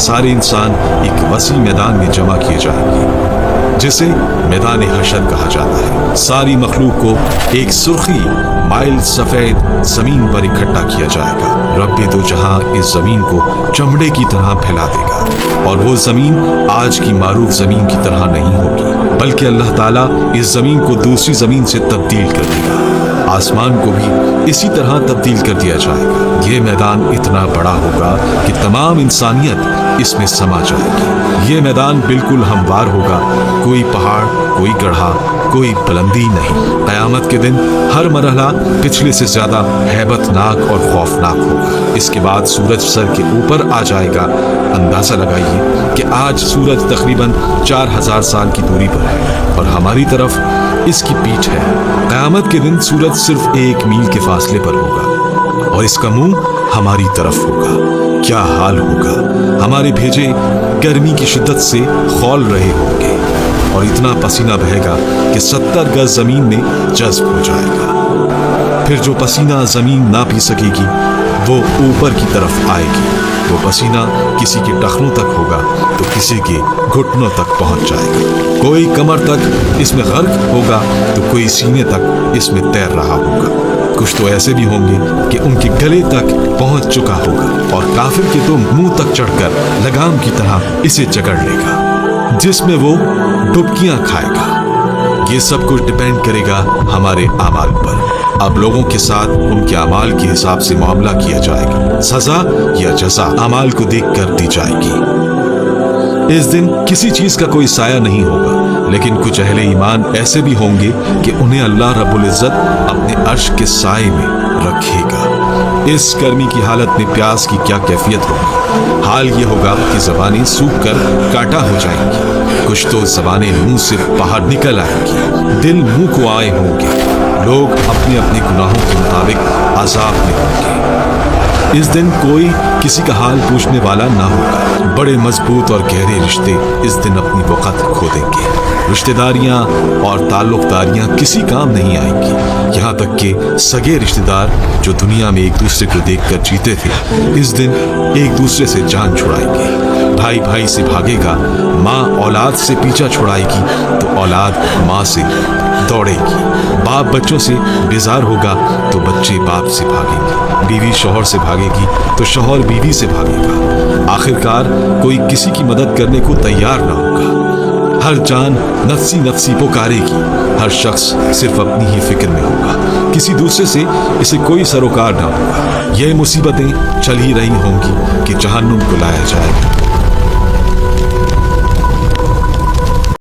सारे इंसान एक वसी मैदान में जमा किए जाएंगे जिसे मैदान हशर कहा जाता है। सारी मखलूक को एक सुर्खी माइल सफेद जमीन पर इकट्ठा किया जाएगा। रब्बे दो जहां इस जमीन को चमड़े की तरह फैला देगा और वो जमीन आज की मारूफ जमीन की तरह नहीं होगी, बल्कि अल्लाह ताला इस जमीन को दूसरी जमीन से तब्दील कर देगा। आसमान को भी इसी तरह तब्दील कर दिया जाएगा। ये मैदान इतना बड़ा होगा कि तमाम इंसानियत इसमें समा जाएगी। ये मैदान बिल्कुल हमवार होगा, कोई पहाड़, कोई गढ़ा, कोई बुलंदी नहीं। क़यामत के दिन हर मरहला पिछले से ज्यादा हैबतनाक और खौफनाक होगा। इसके बाद सूरज सर के ऊपर आ जाएगा। अंदाजा लगाइए कि आज सूरज तकरीबन 4000 साल की दूरी पर है और हमारी तरफ इसकी पीठ है। क़यामत के दिन सूरज सिर्फ 1 मील के फासले पर होगा और इसका मुंह हमारी तरफ होगा। क्या हाल होगा। हमारे भेजे गर्मी की शिद्दत से खौल रहे होंगे और इतना पसीना बहेगा कि 70 गज जमीन में जज्ब हो जाएगा। फिर जो पसीना जमीन ना पी सकेगी वो ऊपर की तरफ आएगी। वो पसीना किसी के टखनों तक होगा तो किसी के घुटनों तक पहुंच जाएगा। कोई कमर तक इसमें गर्क होगा तो कोई सीने तक इसमें तैर रहा होगा। कुछ तो ऐसे भी होंगे कि उनके गले तक पहुंच चुका होगा और काफिर के तो मुंह तक चढ़कर लगाम की तरह इसे जकड़ लेगा, जिसमें वो डुबकियां खाएगा। ये सब कुछ डिपेंड करेगा हमारे अमाल पर। अब लोगों के साथ उनके अमाल के हिसाब से मामला किया जाएगा। सजा या जजा अमाल को देखकर दी जाएगी। इस दिन किसी चीज का कोई साया नहीं होगा, लेकिन कुछ अहले ईमान ऐसे भी होंगे कि उन्हें अल्लाह रब्बुल इज्जत अपने अर्श के साए में रखेगा। इस गर्मी की हालत में प्यास की क्या कैफियत होगी। हाल ये होगा कि जबानें सूख कर काटा हो जाएंगी। कुछ तो जबानें मुंह से बाहर निकल आएंगी। दिल मुंह को आए होंगे। लोग अपने अपने गुनाहों के मुताबिक अजाब में होंगे। इस दिन कोई किसी का हाल पूछने वाला ना होगा। बड़े मजबूत और गहरे रिश्ते इस दिन अपनी वक़्त खो देंगे। रिश्तेदारियां और ताल्लुकदारियां किसी काम नहीं आएंगी। यहाँ तक कि सगे रिश्तेदार जो दुनिया में एक दूसरे को देखकर जीते थे, इस दिन एक दूसरे से जान छुड़ाएंगे। भाई भाई से भागेगा, माँ औलाद से पीछा छुड़ाएगी तो औलाद माँ से दौड़ेगी। बाप बच्चों से बेजार होगा तो बच्चे बाप से भागेंगे। बीवी शौहर से भागेगी तो शौहर बीवी से भागेगा। आखिरकार कोई किसी की मदद करने को तैयार ना होगा। हर जान नफ्सी नफ्सी पुकारेगी। हर शख्स सिर्फ अपनी ही फिक्र में होगा। किसी दूसरे से इसे कोई सरोकार ना होगा। ये मुसीबतें चल ही रही होंगी कि जहन्नुम को लाया जाएगा।